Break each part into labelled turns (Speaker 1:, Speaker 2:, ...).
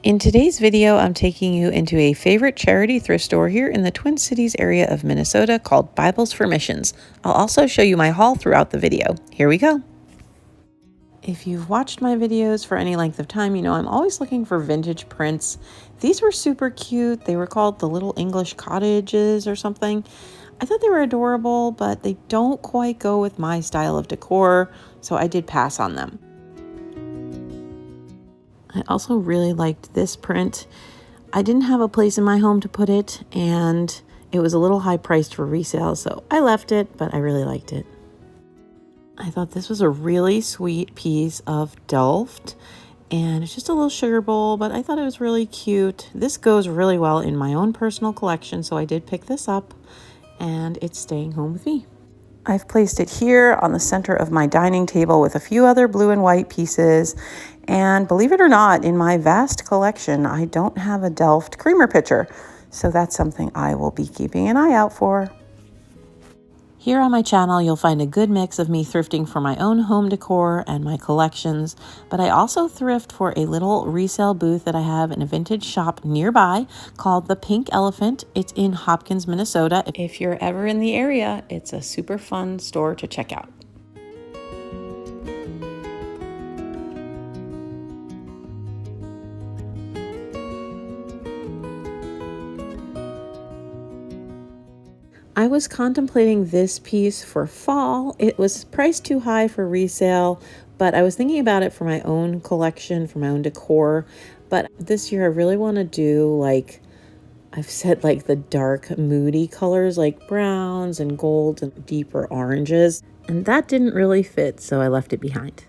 Speaker 1: In today's video, I'm taking you into a favorite charity thrift store here in the Twin Cities area of Minnesota called Bibles for Missions. I'll also show you my haul throughout the video. Here we go. If you've watched my videos for any length of time, you know I'm always looking for vintage prints. These were super cute. They were called the Little English Cottages or something. I thought they were adorable, but they don't quite go with my style of decor, so I did pass on them. I also really liked this print. I didn't have a place in my home to put it, and it was a little high priced for resale, so I left it, but I really liked it. I thought this was a really sweet piece of Delft, and it's just a little sugar bowl, but I thought it was really cute. This goes really well in my own personal collection, so I did pick this up, and it's staying home with me. I've placed it here on the center of my dining table with a few other blue and white pieces. And believe it or not, in my vast collection, I don't have a Delft creamer pitcher. So that's something I will be keeping an eye out for. Here on my channel, you'll find a good mix of me thrifting for my own home decor and my collections, but I also thrift for a little resale booth that I have in a vintage shop nearby called the Pink Elephant. It's in Hopkins, Minnesota. If you're ever in the area, it's a super fun store to check out. I was contemplating this piece for fall. It was priced too high for resale, but I was thinking about it for my own collection, for my own decor. But this year I really want to do, like, I've said, like the dark moody colors like browns and golds and deeper oranges. And that didn't really fit, so I left it behind.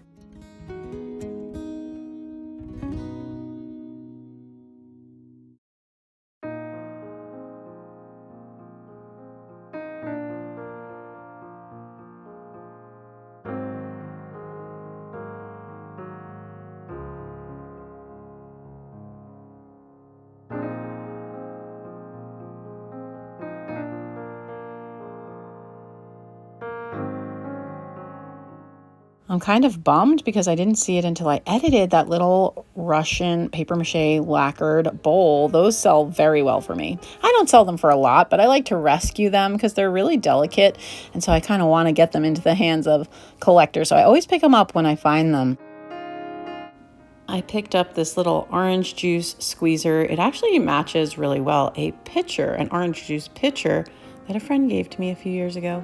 Speaker 1: I'm kind of bummed because I didn't see it until I edited that little Russian paper mache lacquered bowl. Those sell very well for me. I don't sell them for a lot, but I like to rescue them because they're really delicate. And so I kind of want to get them into the hands of collectors. So I always pick them up when I find them. I picked up this little orange juice squeezer. It actually matches really well a pitcher, an orange juice pitcher that a friend gave to me a few years ago.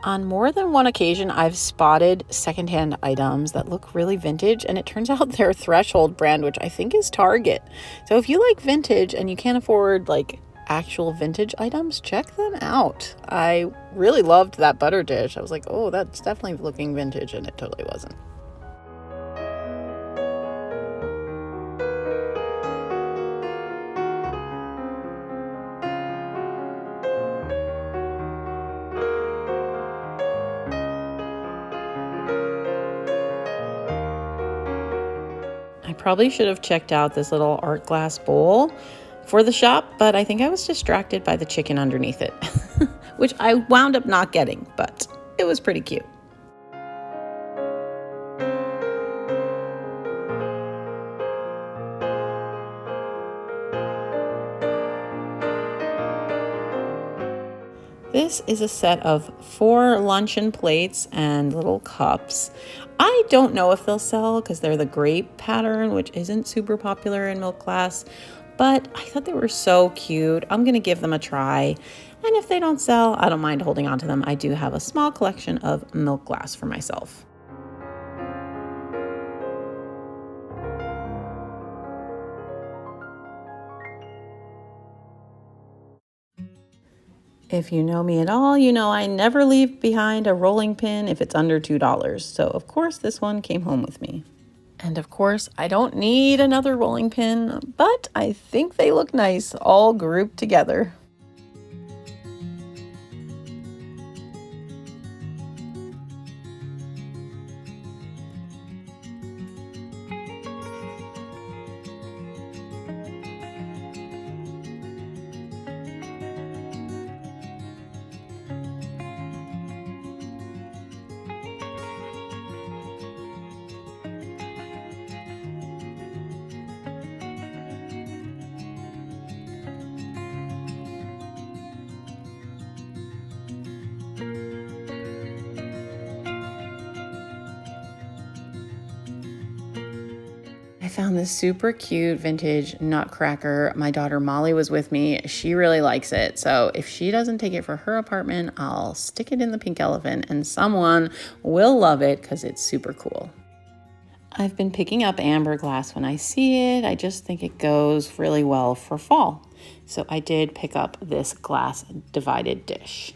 Speaker 1: On more than one occasion, I've spotted secondhand items that look really vintage, and it turns out they're Threshold brand, which I think is Target. So if you like vintage and you can't afford like actual vintage items, check them out. I really loved that butter dish. I was like, oh, that's definitely looking vintage, and it totally wasn't. I probably should have checked out this little art glass bowl for the shop, but I think I was distracted by the chicken underneath it, which I wound up not getting, but it was pretty cute. This is a set of 4 luncheon plates and little cups. I don't know if they'll sell because they're the grape pattern, which isn't super popular in milk glass, but I thought they were so cute. I'm going to give them a try. And if they don't sell, I don't mind holding on to them. I do have a small collection of milk glass for myself. If you know me at all, you know I never leave behind a rolling pin if it's under $2. So of course this one came home with me. And of course I don't need another rolling pin, but I think they look nice all grouped together. I found this super cute vintage nutcracker. My daughter Molly was with me. She really likes it. So if she doesn't take it for her apartment, I'll stick it in the pink elephant and someone will love it because it's super cool. I've been picking up amber glass when I see it. I just think it goes really well for fall. So I did pick up this glass divided dish.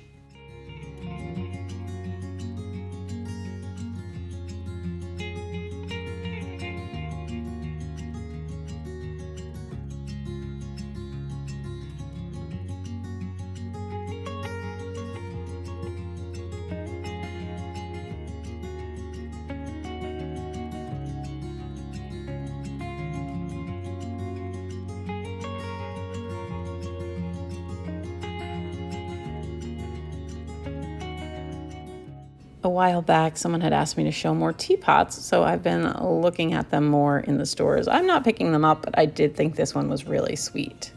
Speaker 1: A while back, someone had asked me to show more teapots, so I've been looking at them more in the stores. I'm not picking them up, but I did think this one was really sweet.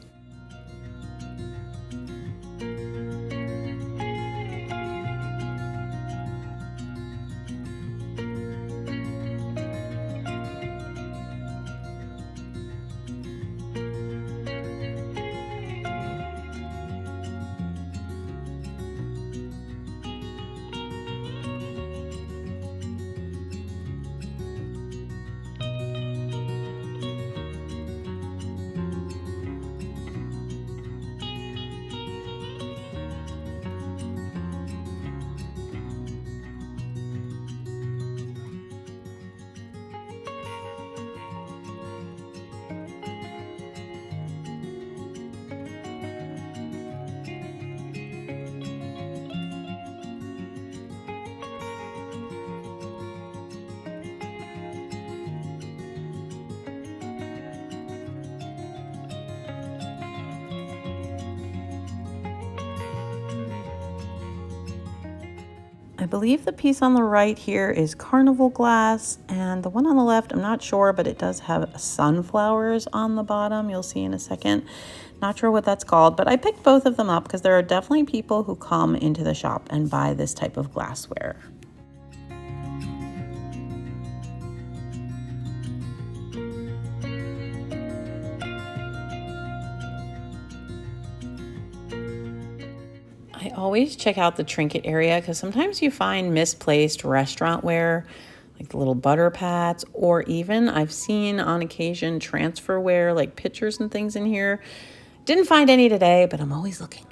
Speaker 1: I believe the piece on the right here is carnival glass, and the one on the left, I'm not sure, but it does have sunflowers on the bottom. You'll see in a second. Not sure what that's called, but I picked both of them up because there are definitely people who come into the shop and buy this type of glassware. I always check out the trinket area because sometimes you find misplaced restaurant ware, like the little butter pats, or even I've seen on occasion transferware, like pitchers and things in here. Didn't find any today, but I'm always looking.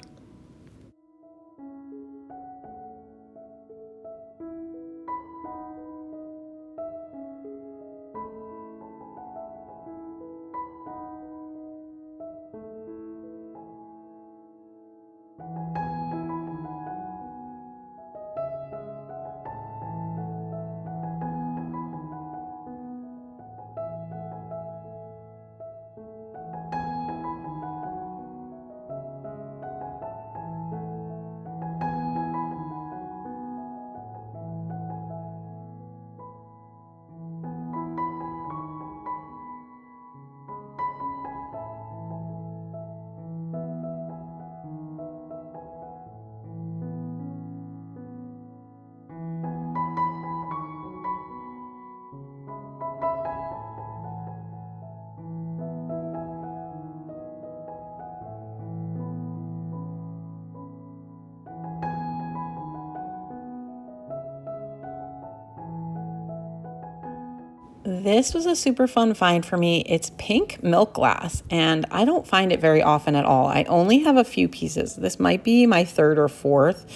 Speaker 1: This was a super fun find for me. It's pink milk glass, and I don't find it very often at all. I only have a few pieces. This might be my third or fourth.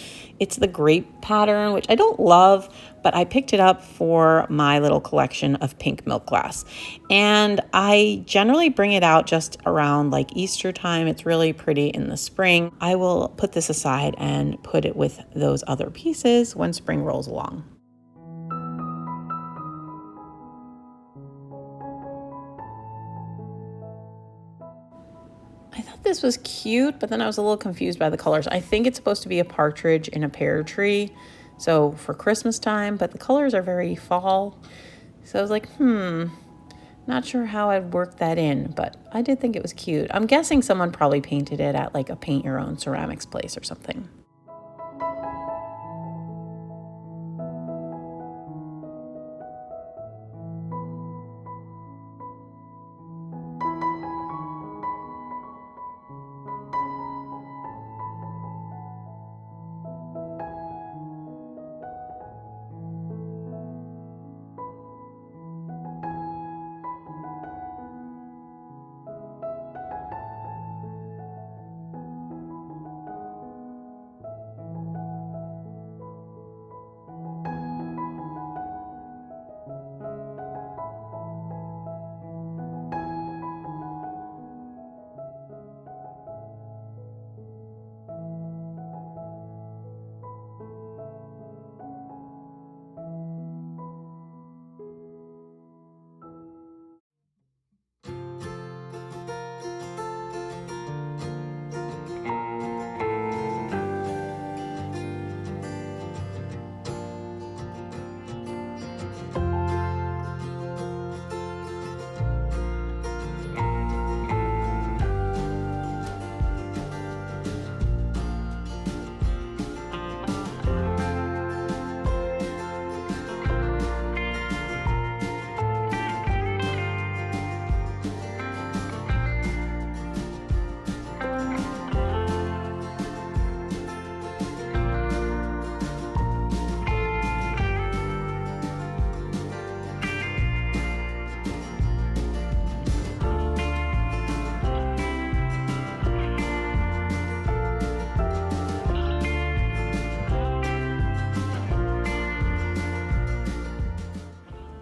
Speaker 1: It's the grape pattern, which I don't love, but I picked it up for my little collection of pink milk glass. And I generally bring it out just around like Easter time. It's really pretty in the spring. I will put this aside and put it with those other pieces when spring rolls along. I thought this was cute, but then I was a little confused by the colors. I think it's supposed to be a partridge in a pear tree, so for Christmas time, but the colors are very fall. So I was like, not sure how I'd work that in, but I did think it was cute. I'm guessing someone probably painted it at like a paint your own ceramics place or something.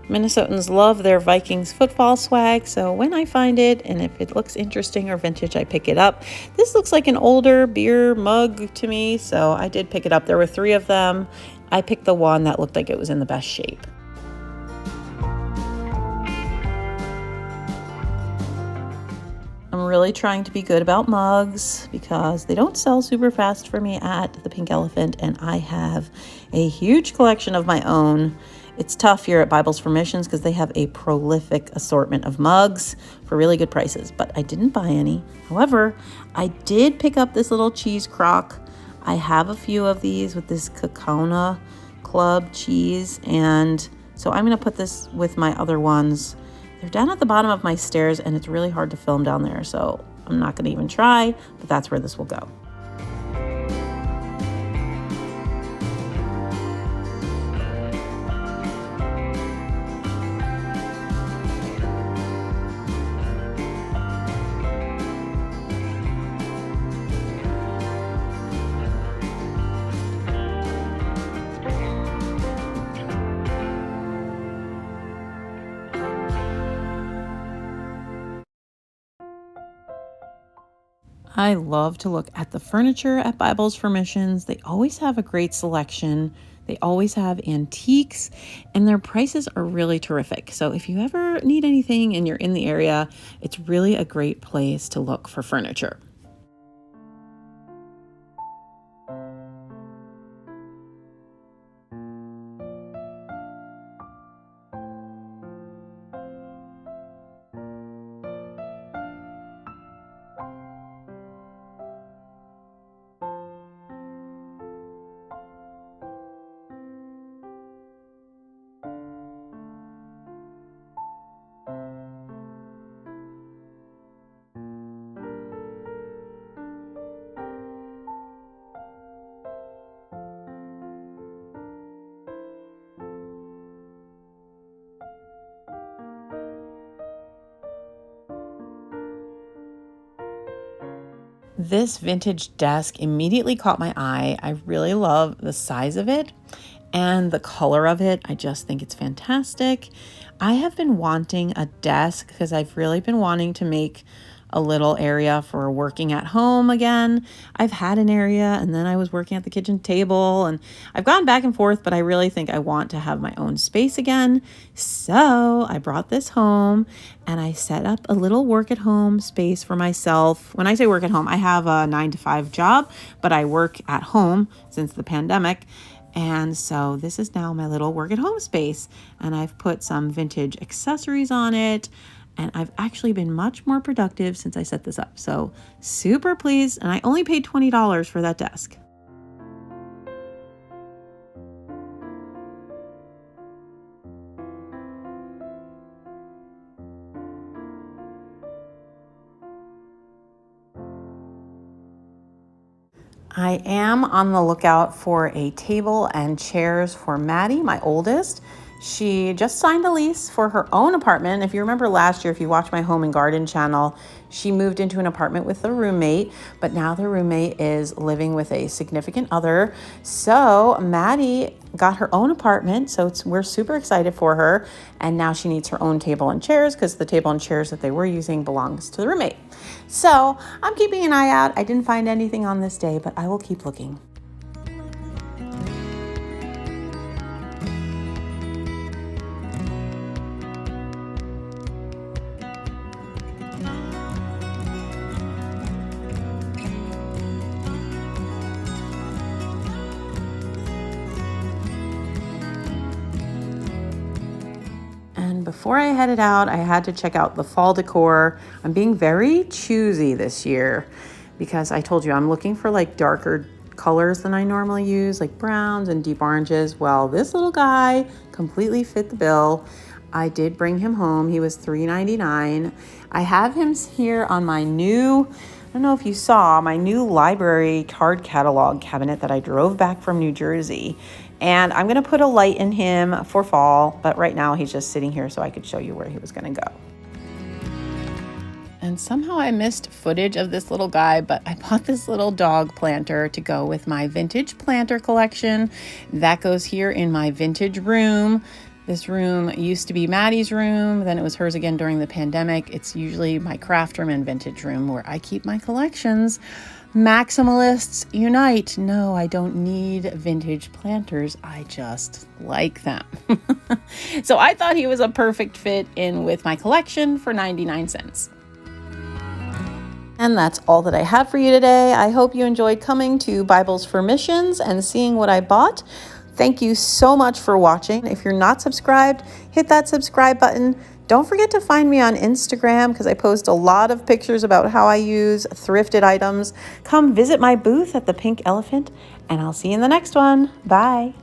Speaker 1: Minnesotans love their Vikings football swag, so when I find it and if it looks interesting or vintage, I pick it up. This looks like an older beer mug to me, so I did pick it up. There were 3 of them. I picked the one that looked like it was in the best shape. I'm really trying to be good about mugs because they don't sell super fast for me at the Pink Elephant, and I have a huge collection of my own. It's tough here at Bibles for Missions because they have a prolific assortment of mugs for really good prices, but I didn't buy any. However, I did pick up this little cheese crock. I have a few of these with this Cacona Club cheese, and so I'm going to put this with my other ones. They're down at the bottom of my stairs, and it's really hard to film down there, so I'm not going to even try, but that's where this will go. I love to look at the furniture at Bibles for Missions. They always have a great selection. They always have antiques, and their prices are really terrific. So if you ever need anything and you're in the area, it's really a great place to look for furniture. This vintage desk immediately caught my eye. I really love the size of it and the color of it. I just think it's fantastic. I have been wanting a desk because I've really been wanting to make a little area for working at home again. I've had an area and then I was working at the kitchen table and I've gone back and forth, but I really think I want to have my own space again. So I brought this home and I set up a little work at home space for myself. When I say work at home, I have a 9-to-5 job, but I work at home since the pandemic. And so this is now my little work at home space. And I've put some vintage accessories on it. And I've actually been much more productive since I set this up. So super pleased. And I only paid $20 for that desk. I am on the lookout for a table and chairs for Maddie, my oldest. She just signed a lease for her own apartment. If you remember last year, if you watched my home and garden channel, she moved into an apartment with a roommate, but now the roommate is living with a significant other. So Maddie got her own apartment. So we're super excited for her. And now she needs her own table and chairs because the table and chairs that they were using belongs to the roommate. So I'm keeping an eye out. I didn't find anything on this day, but I will keep looking. Before I headed out, I had to check out the fall decor. I'm being very choosy this year because I told you I'm looking for like darker colors than I normally use, like browns and deep oranges. Well, this little guy completely fit the bill. I did bring him home. He was $3.99. I have him here on my new, I don't know if you saw, my new library card catalog cabinet that I drove back from New Jersey. And I'm going to put a light in him for fall, but right now he's just sitting here so I could show you where he was going to go. And somehow I missed footage of this little guy, but I bought this little dog planter to go with my vintage planter collection. That goes here in my vintage room. This room used to be Maddie's room, then it was hers again during the pandemic. It's usually my craft room and vintage room where I keep my collections. Maximalists unite. No, I don't need vintage planters. I just like them. So I thought he was a perfect fit in with my collection for 99 cents. And that's all that I have for you today. I hope you enjoyed coming to Bibles for Missions and seeing what I bought. Thank you so much for watching. If you're not subscribed, hit that subscribe button. Don't forget to find me on Instagram because I post a lot of pictures about how I use thrifted items. Come visit my booth at the Pink Elephant, and I'll see you in the next one. Bye.